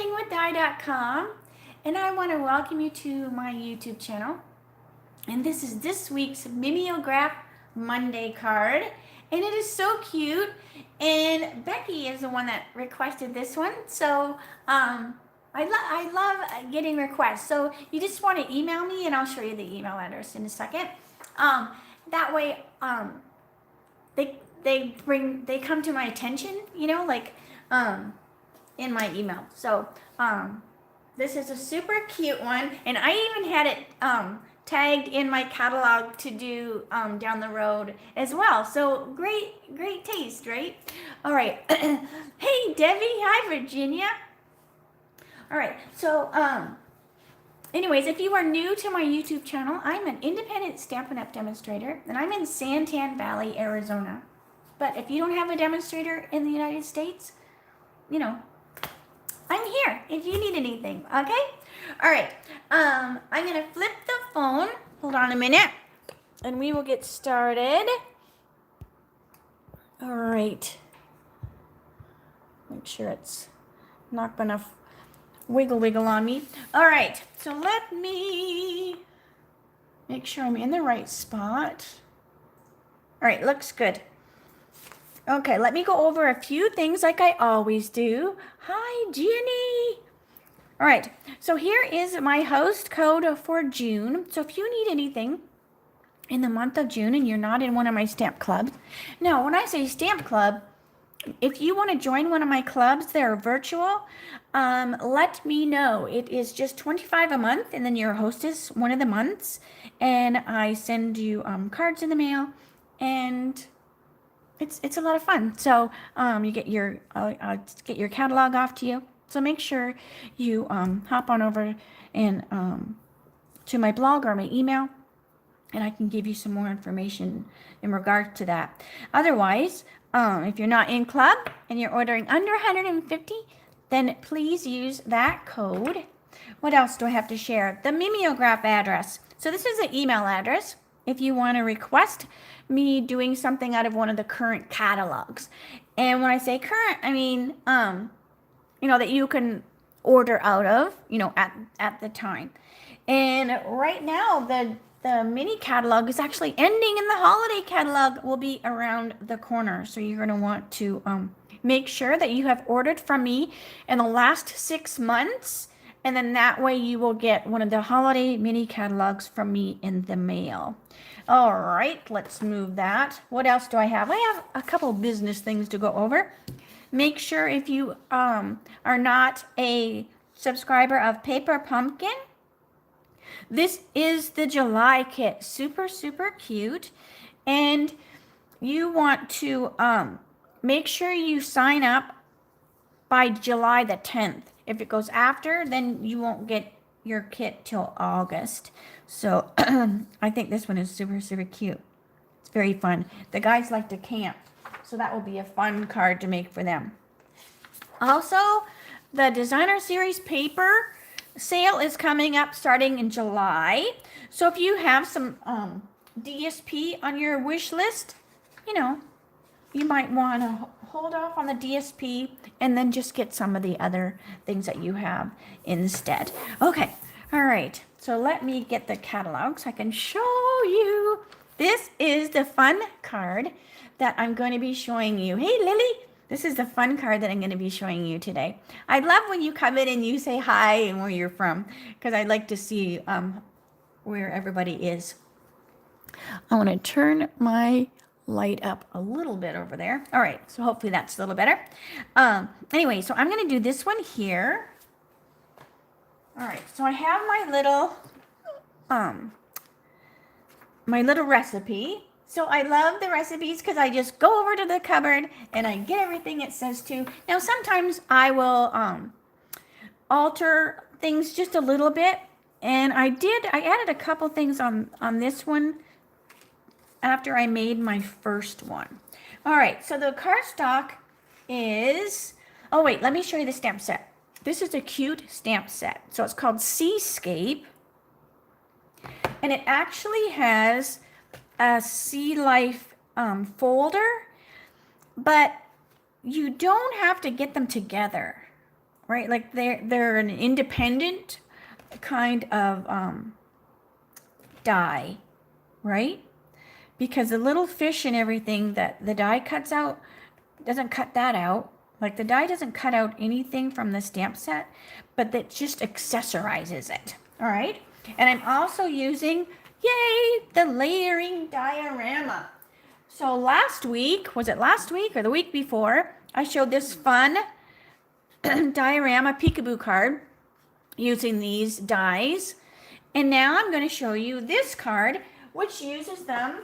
craftingwithdye.com, and I want to welcome you to my YouTube channel. And this is this week's Mimeograph Monday card, and it is so cute. And Becky is the one that requested this one, so I love getting requests. So you just want to email me, and I'll show you the email address in a second. That way, they come to my attention, in my email. So this is a super cute one, and I even had it tagged in my catalog to do down the road as well. So great taste, right? All right. Hey Debbie, hi Virginia. All right, so anyways, if you are new to my YouTube channel, I'm an independent Stampin' Up! Demonstrator, and I'm in Santan Valley, Arizona. But if you don't have a demonstrator in the United States, I'm here if you need anything, okay? All right, I'm going to flip the phone. Hold on a minute, and we will get started. All right. Make sure it's not going to wiggle on me. All right, so let me make sure I'm in the right spot. All right, looks good. Okay, let me go over a few things like I always do. Hi, Jenny. All right, so here is my host code for June. So if you need anything in the month of June and you're not in one of my stamp clubs. Now, when I say stamp club, if you want to join one of my clubs, they're virtual, let me know. It is just $25 a month, and then you're a hostess one of the months, and I send you cards in the mail, and it's a lot of fun. So you get your I'll get your catalog off to you. So make sure you hop on over and to my blog or my email, and I can give you some more information in regard to that. Otherwise, if you're not in club and you're ordering under 150, then please use that code. What else do I have to share? The Mimeograph address. So this is an email address if you want to request me doing something out of one of the current catalogs. And when I say current, I mean, that you can order out of, at the time. And right now, the mini catalog is actually ending, and the holiday catalog will be around the corner. So you're going to want to make sure that you have ordered from me in the last 6 months, and then that way you will get one of the holiday mini catalogs from me in the mail. All right, let's move that. What else do I have? I have a couple business things to go over. Make sure if you are not a subscriber of Paper Pumpkin, this is the July kit. Super cute. And you want to make sure you sign up by July the 10th. If it goes after, then you won't get your kit till August. So I think this one is super cute. It's very fun. The guys like to camp, so that will be a fun card to make for them. Also, the Designer Series paper sale is coming up starting in July. So if you have some DSP on your wish list, you might want to hold off on the DSP and then just get some of the other things that you have instead. Okay, all right. So let me get the catalog so I can show you. This is the fun card that I'm going to be showing you. Hey, Lily. This is the fun card that I'm going to be showing you today. I love when you come in and you say hi and where you're from, because I like to see where everybody is. I want to turn my light up a little bit over there. All right, so hopefully that's a little better. Anyway, so I'm going to do this one here. All right, so I have my little recipe. So I love the recipes because I just go over to the cupboard and I get everything it says to. Now sometimes I will alter things just a little bit, and I added a couple things on this one after I made my first one. All right, so the cardstock is, oh wait, let me show you the stamp set. This is a cute stamp set. So it's called Seascape, and it actually has a sea life folder, but you don't have to get them together. right? Like they're an independent kind of die, right? Because the little fish and everything that the die cuts out doesn't cut that out. Like the die doesn't cut out anything from the stamp set, but that just accessorizes it. All right. And I'm also using, yay, the layering diorama. So last week, was it last week or the week before, I showed this fun diorama peekaboo card using these dies. And now I'm going to show you this card, which uses them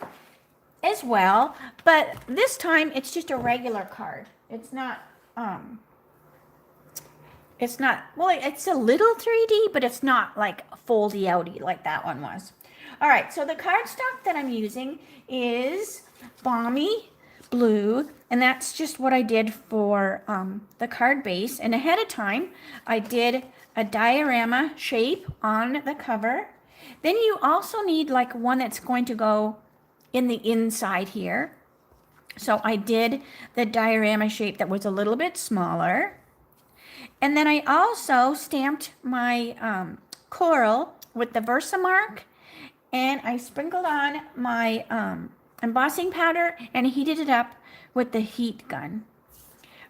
as well, but this time it's just a regular card. It's not, well, it's a little 3D, but it's not like foldy outy like that one was. All right, so the cardstock that I'm using is Balmy Blue, and that's just what I did for the card base. And ahead of time, I did a diorama shape on the cover. Then you also need like one that's going to go in the inside here. So I did the diorama shape that was a little bit smaller. And then I also stamped my coral with the Versamark, and I sprinkled on my embossing powder and heated it up with the heat gun.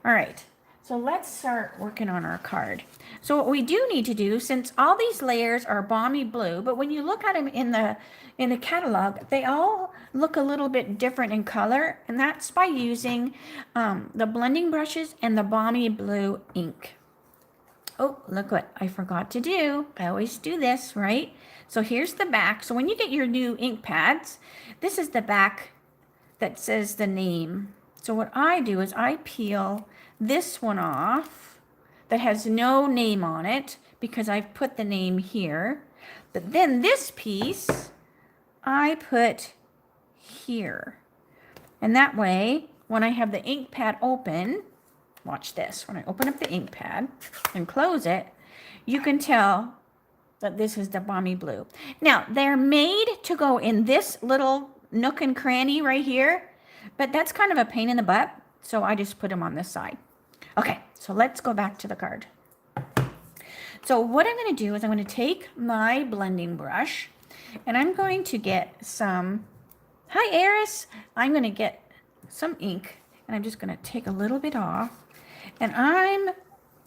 All right, so let's start working on our card. So what we do need to do, since all these layers are balmy blue, but when you look at them in the catalog, they all look a little bit different in color, and that's by using the blending brushes and the balmy blue ink. Oh, look what I forgot to do. I always do this, right? So here's the back. So when you get your new ink pads, this is the back that says the name. So what I do is I peel this one off that has no name on it because I've put the name here. But then this piece I put here. And that way, when I have the ink pad open, watch this. When I open up the ink pad and close it, you can tell that this is the balmy blue. Now, they're made to go in this little nook and cranny right here, but that's kind of a pain in the butt, so I just put them on this side. Okay, so let's go back to the card. So what I'm going to do is I'm going to take my blending brush, and I'm going to get some, hi Eris, I'm going to get some ink, and I'm just going to take a little bit off, and I'm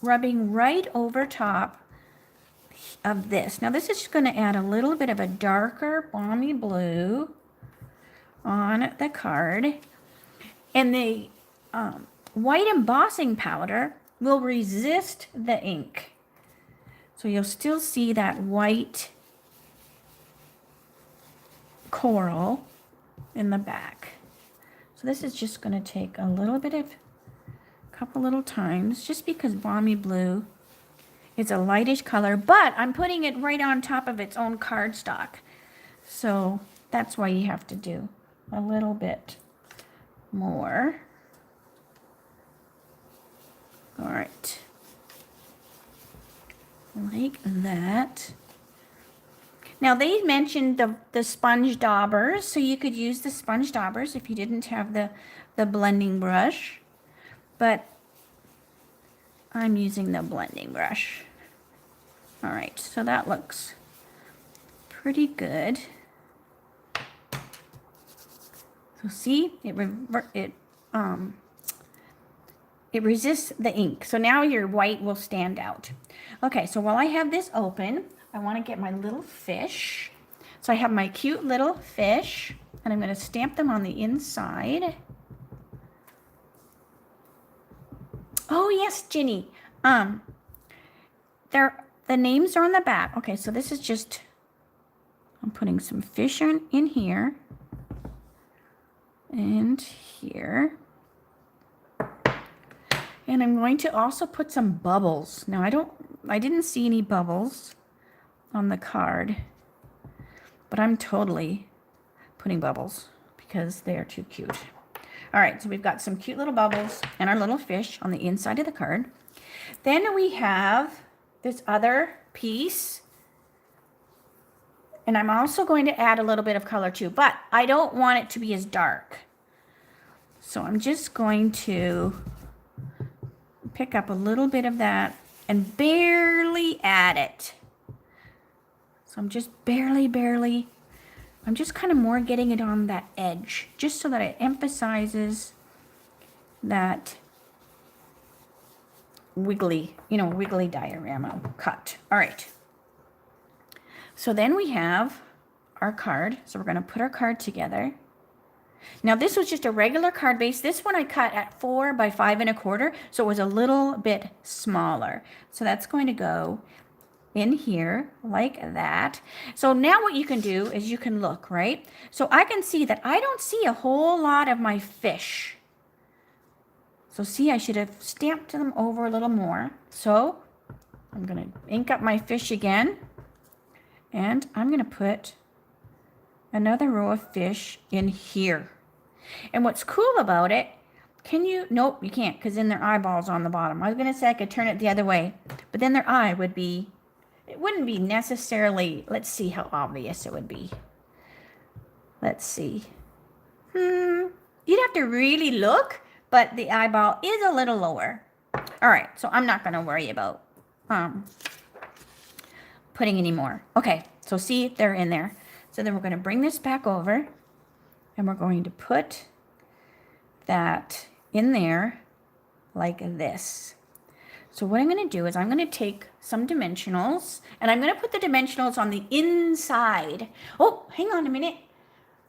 rubbing right over top of this. Now this is just going to add a little bit of a darker balmy blue on the card, and the white embossing powder will resist the ink. So you'll still see that white coral in the back. So this is just going to take a little bit of, couple little times, just because balmy blue is a lightish color, but I'm putting it right on top of its own cardstock. So that's why you have to do a little bit more. All right. Like that. Now they mentioned the sponge daubers, so you could use the sponge daubers if you didn't have the blending brush, but I'm using the blending brush. All right, so that looks pretty good. So see, it resists the ink. So now your white will stand out. Okay, so while I have this open, I want to get my little fish. So I have my cute little fish, and I'm going to stamp them on the inside. Oh yes, Ginny. The names are on the back. Okay, so this is just, I'm putting some fish in here and here. And I'm going to also put some bubbles. Now I didn't see any bubbles on the card, but I'm totally putting bubbles because they are too cute. All right, so we've got some cute little bubbles and our little fish on the inside of the card. Then we have this other piece, and I'm also going to add a little bit of color too, but I don't want it to be as dark. So I'm just going to pick up a little bit of that and barely add it. So I'm just barely, I'm just kind of more getting it on that edge, just so that it emphasizes that wiggly, wiggly diorama cut. All right. So then we have our card. So we're going to put our card together. Now this was just a regular card base. This one I cut at 4 by 5 1/4, so it was a little bit smaller. So that's going to go in here like that. So now what you can do is you can look, right? So I can see that I don't see a whole lot of my fish. So see, I should have stamped them over a little more. So I'm going to ink up my fish again, and I'm going to put another row of fish in here. And what's cool about it, nope, you can't, because then their eyeball's on the bottom. I was going to say I could turn it the other way, but then their eye would be, it wouldn't be necessarily, let's see how obvious it would be. Let's see. You'd have to really look, but the eyeball is a little lower. All right, so I'm not going to worry about putting any more. Okay, so see, they're in there. So then we're going to bring this back over, and we're going to put that in there like this. So what I'm going to do is I'm going to take some dimensionals, and I'm going to put the dimensionals on the inside. Oh, hang on a minute.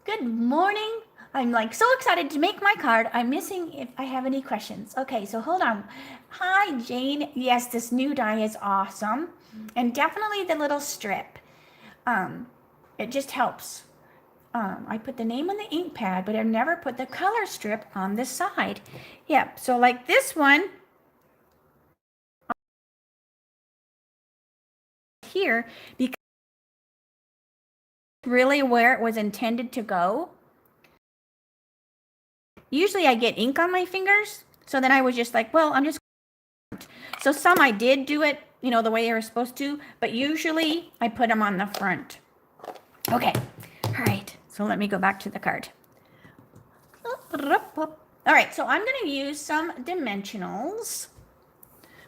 Good morning. I'm like so excited to make my card. I'm missing if I have any questions. Okay, so hold on. Hi, Jane. Yes, this new die is awesome. And definitely the little strip. It just helps. I put the name on the ink pad, but I've never put the color strip on the side. Yeah, so like this one here, because really where it was intended to go. Usually I get ink on my fingers, so then I was just like, well, I'm just. So some I did do it, the way they were supposed to, but usually I put them on the front. Okay, all right. So let me go back to the card. All right, so I'm going to use some dimensionals.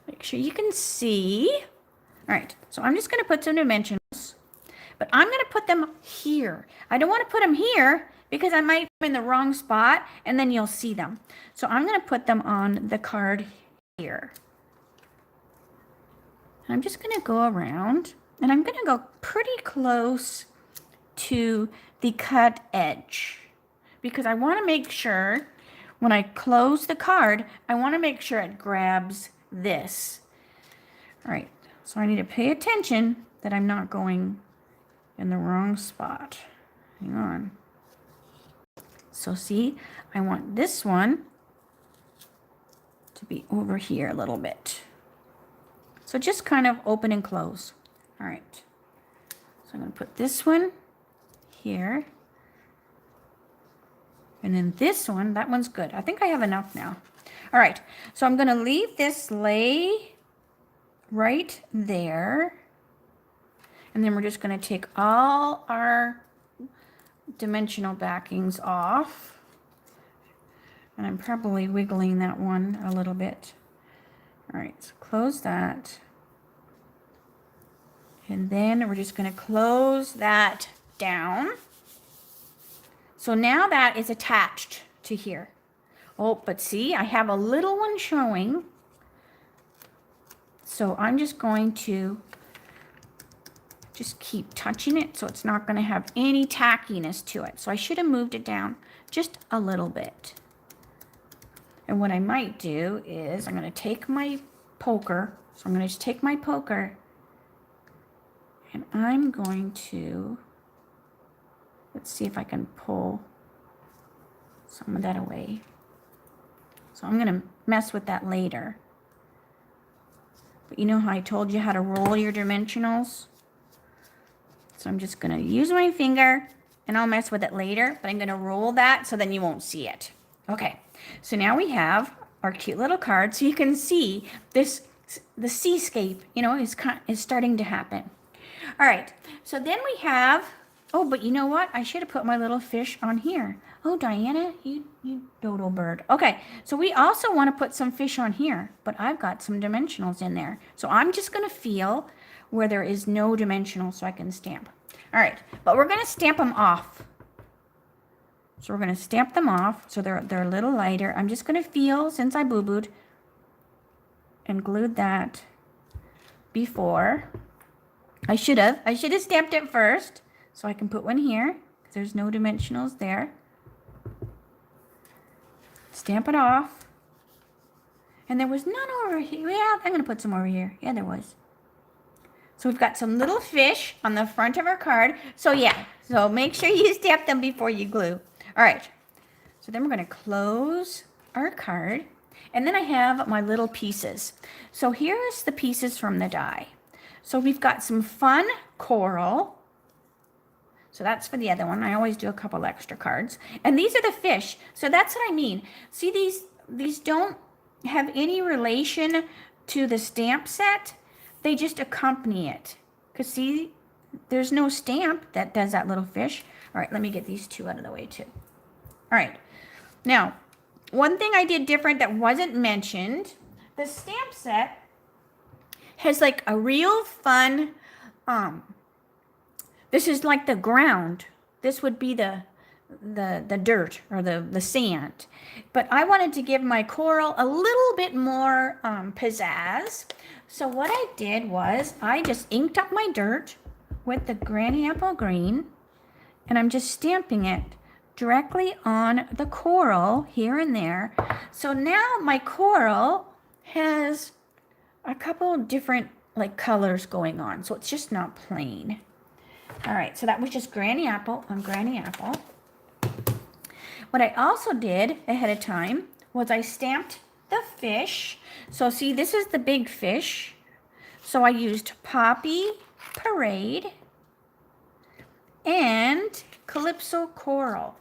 Make sure you can see. All right, so I'm just going to put some dimensionals, but I'm going to put them here. I don't want to put them here because I might be in the wrong spot, and then you'll see them. So I'm going to put them on the card here. And I'm just going to go around, and I'm going to go pretty close to the cut edge, because I want to make sure when I close the card, I want to make sure it grabs this. All right, so I need to pay attention that I'm not going in the wrong spot. Hang on. So see, I want this one to be over here a little bit. So just kind of open and close. All right, so I'm going to put this one here. And then this one, that one's good. I think I have enough now. All right, so I'm going to leave this lay right there. And then we're just going to take all our dimensional backings off. And I'm probably wiggling that one a little bit. All right, so close that. And then we're just going to close that down. So now that is attached to here. Oh, but see, I have a little one showing. So I'm just going to just keep touching it so it's not going to have any tackiness to it. So I should have moved it down just a little bit. And what I might do is I'm going to take my poker. So I'm going to just take my poker, and I'm going to, let's see if I can pull some of that away. So I'm going to mess with that later. But you know how I told you how to roll your dimensionals? So I'm just going to use my finger, and I'll mess with it later, but I'm going to roll that so then you won't see it. Okay, so now we have our cute little card. So you can see this, the seascape, is starting to happen. All right, so then we have, oh, but you know what? I should have put my little fish on here. Oh, Diana, you dodo bird. Okay, so we also want to put some fish on here, but I've got some dimensionals in there. So I'm just going to feel where there is no dimensional so I can stamp. All right, but we're going to stamp them off. So we're going to stamp them off so they're a little lighter. I'm just going to feel, since I boo-booed and glued that before. I should have stamped it first so I can put one here because there's no dimensionals there. Stamp it off. And there was none over here. Yeah, I'm going to put some over here. Yeah, there was. So we've got some little fish on the front of our card. So yeah, so make sure you stamp them before you glue. All right. So then we're going to close our card. And then I have my little pieces. So here's the pieces from the die. So we've got some fun coral. So that's for the other one. I always do a couple extra cards. And these are the fish. So that's what I mean. See, these don't have any relation to the stamp set. They just accompany it. Because see, there's no stamp that does that little fish. All right, let me get these two out of the way too. All right. Now, one thing I did different that wasn't mentioned, the stamp set has like a real fun, this is like the ground. This would be the dirt or the sand. But I wanted to give my coral a little bit more pizzazz. So what I did was I just inked up my dirt with the granny apple green, and I'm just stamping it directly on the coral here and there. So now my coral has a couple different like colors going on. So it's just not plain. All right, so that was just granny apple on granny apple. What I also did ahead of time was I stamped the fish. So see, this is the big fish. So I used Poppy Parade and Calypso Coral.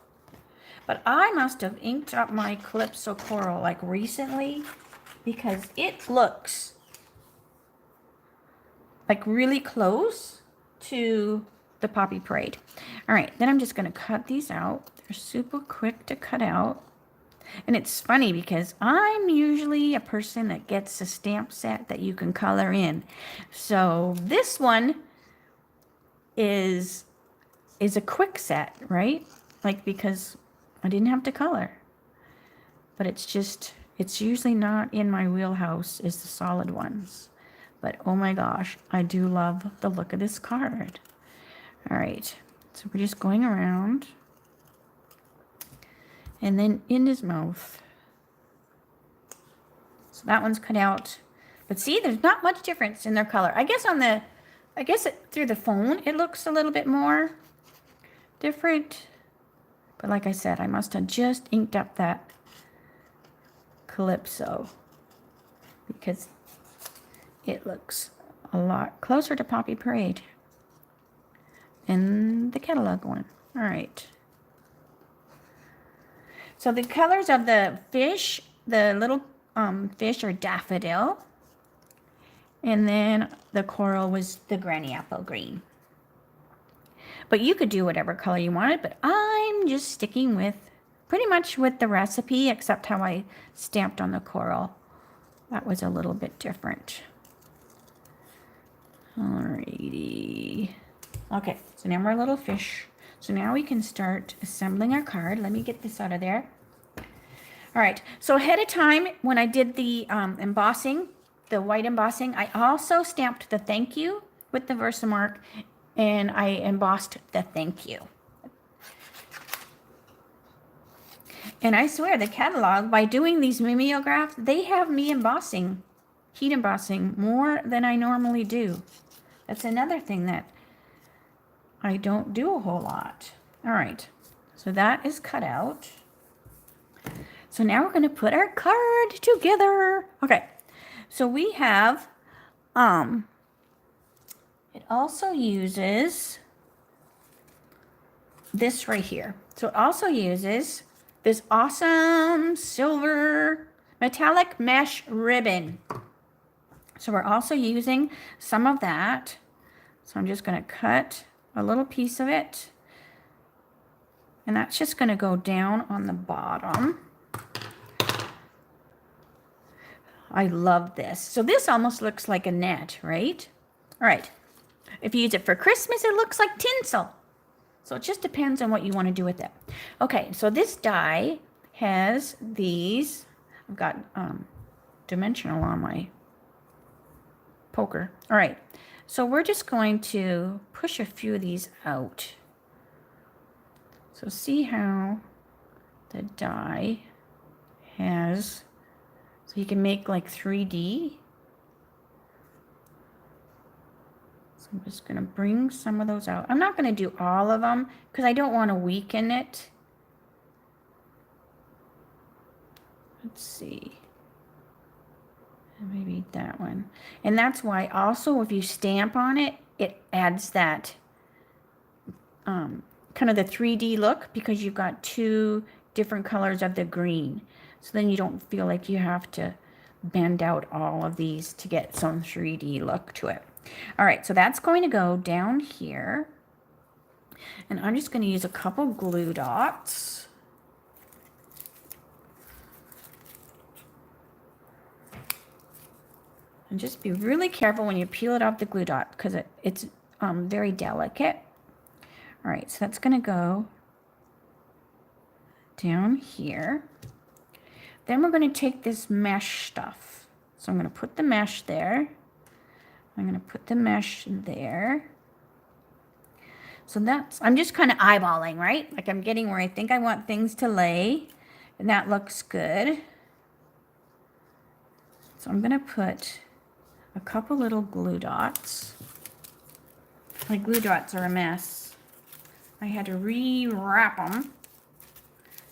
But I must have inked up my Calypso Coral like recently because it looks like really close to the Poppy Parade. All right, then I'm just going to cut these out. They're super quick to cut out. And it's funny because I'm usually a person that gets a stamp set that you can color in. So this one is a quick set, right? Like because I didn't have to color. But it's usually not in my wheelhouse is the solid ones. But oh my gosh, I do love the look of this card. All right, so we're just going around. And then in his mouth. So that one's cut out. But see, there's not much difference in their color. I guess through the phone, it looks a little bit more different. But like I said, I must have just inked up that Calypso because it looks a lot closer to Poppy Parade in the catalog one. All right. So the colors of the fish, the little fish are daffodil. And then the coral was the granny apple green. But you could do whatever color you wanted, but I'm just sticking with pretty much with the recipe, except how I stamped on the coral. That was a little bit different. Alrighty. Okay, so now we're a little fish. So now we can start assembling our card. Let me get this out of there. All right, so ahead of time, when I did the embossing, the white embossing, I also stamped the thank you with the Versamark, and I embossed the thank you. And I swear, the catalog, by doing these mimeographs, they have me embossing, heat embossing, more than I normally do. That's another thing that I don't do a whole lot. All right, so that is cut out. So now we're going to put our card together. Okay, so we have, it also uses this right here. So it also uses this awesome silver metallic mesh ribbon. So we're also using some of that. So I'm just going to cut a little piece of it And that's just going to go down on the bottom. I love this. So this almost looks like a net, right? All right. If you use it for Christmas, it looks like tinsel. So it just depends on what you want to do with it. Okay, so this die has these. I've got dimensional on my poker. All right, so we're just going to push a few of these out. So see how the die has, so you can make like 3D. So I'm just going to bring some of those out. I'm not going to do all of them because I don't want to weaken it. Let's see. Maybe that one. And that's why also if you stamp on it, it adds that kind of the 3D look because you've got two different colors of the green. So then you don't feel like you have to bend out all of these to get some 3D look to it. All right, so that's going to go down here. And I'm just going to use a couple glue dots. And just be really careful when you peel it off the glue dot because it's very delicate. All right, so that's going to go down here. Then we're going to take this mesh stuff. So I'm going to put the mesh there. I'm going to put the mesh there. So that's, I'm just kind of eyeballing, right? Like I'm getting where I think I want things to lay. And that looks good. So I'm going to put a couple little glue dots. My glue dots are a mess. I had to re-wrap them.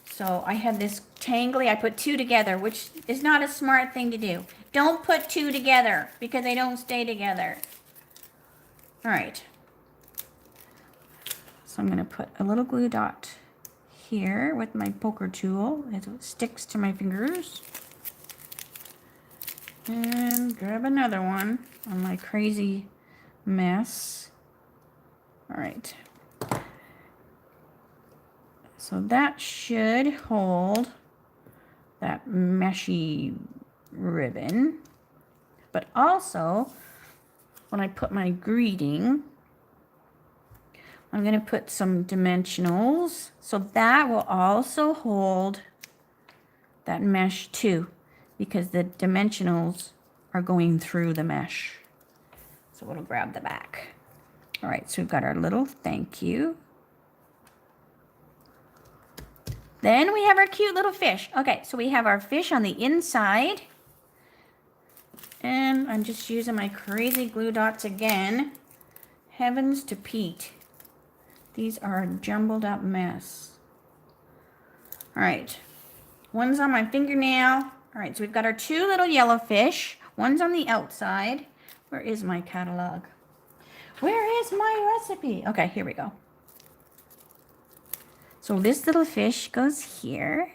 So I had this tangly, I put two together, which is not a smart thing to do. Don't put two together because they don't stay together. All right. So I'm going to put a little glue dot here with my poker tool as it sticks to my fingers. And grab another one on my crazy mess. All right. So that should hold that meshy ribbon. But also, when I put my greeting, I'm going to put some dimensionals. So that will also hold that mesh too, because the dimensionals are going through the mesh. So it'll grab the back. All right, so we've got our little thank you. Then we have our cute little fish. Okay, so we have our fish on the inside. And I'm just using my crazy glue dots again. Heavens to Pete. These are a jumbled up mess. All right, one's on my fingernail. All right, so we've got our two little yellow fish. One's on the outside. Where is my catalog? Where is my recipe? Okay, here we go. So this little fish goes here.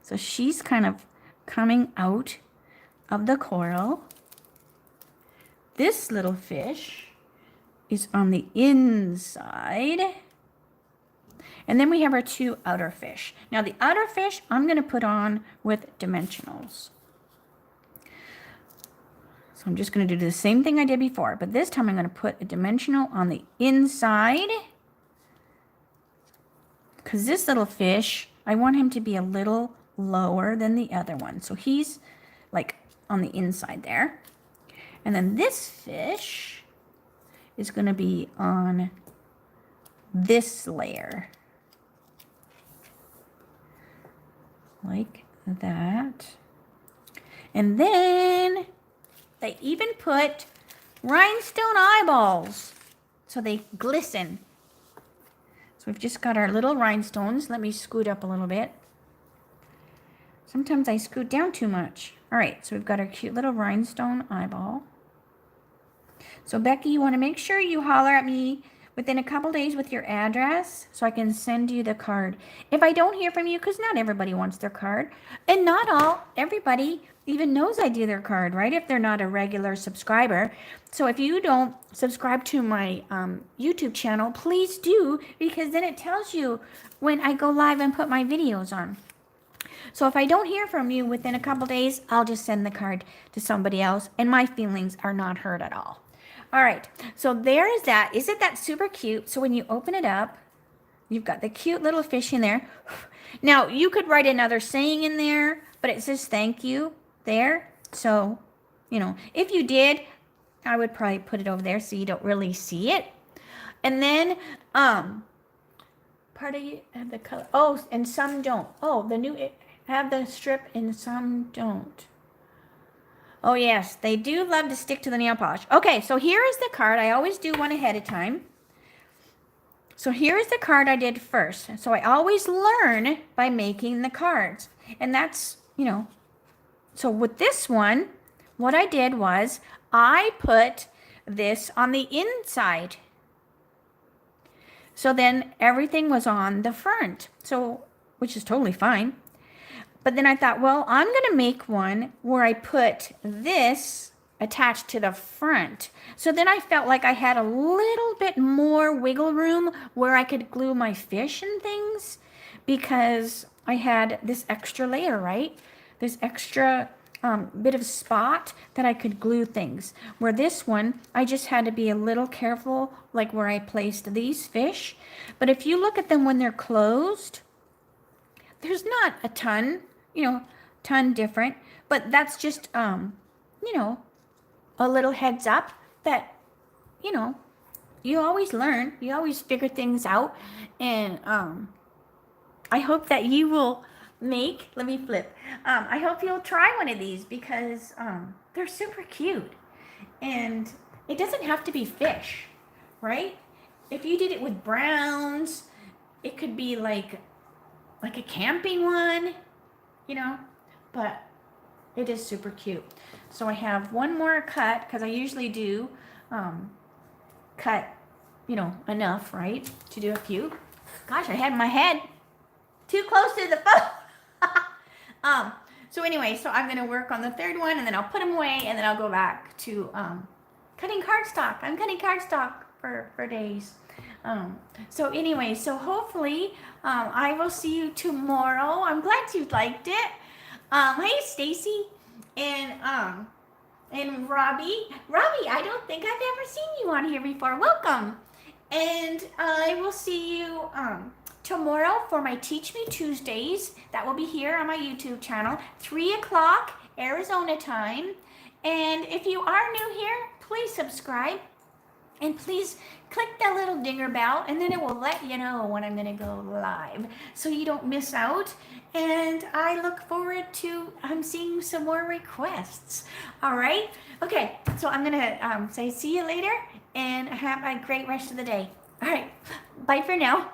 So she's kind of coming out of the coral. This little fish is on the inside. And then we have our two outer fish. Now the outer fish I'm going to put on with dimensionals. So I'm just going to do the same thing I did before, but this time I'm going to put a dimensional on the inside. Because this little fish, I want him to be a little lower than the other one. So he's like on the inside there. And then this fish is going to be on this layer. Like that. And then they even put rhinestone eyeballs so they glisten. So we've just got our little rhinestones. Let me scoot up a little bit. Sometimes I scoot down too much. All right, so we've got our cute little rhinestone eyeball. So Becky, you want to make sure you holler at me within a couple days with your address so I can send you the card. If I don't hear from you, because not everybody wants their card, and not everybody even knows I do their card, right? If they're not a regular subscriber. So if you don't subscribe to my YouTube channel, please do, because then it tells you when I go live and put my videos on. So if I don't hear from you within a couple days, I'll just send the card to somebody else, and my feelings are not hurt at all. All right, so there is that. Isn't that super cute? So when you open it up, you've got the cute little fish in there. Now, you could write another saying in there, but it says thank you there. So, you know, if you did, I would probably put it over there so you don't really see it. And then, part of you have the color. Oh, and some don't. Oh, the new have the strip and some don't. Oh, yes, they do love to stick to the nail polish. Okay, so here is the card. I always do one ahead of time. So here is the card I did first. So I always learn by making the cards. And that's, you know, so with this one, what I did was I put this on the inside. So then everything was on the front. So, which is totally fine. But then I thought, well, I'm going to make one where I put this attached to the front. So then I felt like I had a little bit more wiggle room where I could glue my fish and things, because I had this extra layer, right? This extra bit of spot that I could glue things. Where this one, I just had to be a little careful, like where I placed these fish. But if you look at them when they're closed, there's not a ton, you know, different, but that's just, you know, a little heads up that, you know, you always learn, you always figure things out. And I hope that you will make, let me flip. I hope you'll try one of these, because they're super cute. And it doesn't have to be fish, right? If you did it with browns, it could be like a camping one, you know, but it is super cute. So I have one more cut, because I usually do cut, you know, enough, right, to do a few. Gosh, I had my head too close to the phone. So anyway, so I'm going to work on the third one, and then I'll put them away, and then I'll go back to cutting cardstock. I'm cutting cardstock for days. So anyway, so hopefully I will see you tomorrow. I'm glad you liked it. Hey, Stacy and Robbie. Robbie, I don't think I've ever seen you on here before. Welcome. And I will see you tomorrow for my Teach Me Tuesdays. That will be here on my YouTube channel, 3 o'clock Arizona time. And if you are new here, please subscribe. And please click that little dinger bell, and then it will let you know when I'm going to go live, so you don't miss out. And I look forward to seeing some more requests. All right? Okay, so I'm going to say see you later, and have a great rest of the day. All right, bye for now.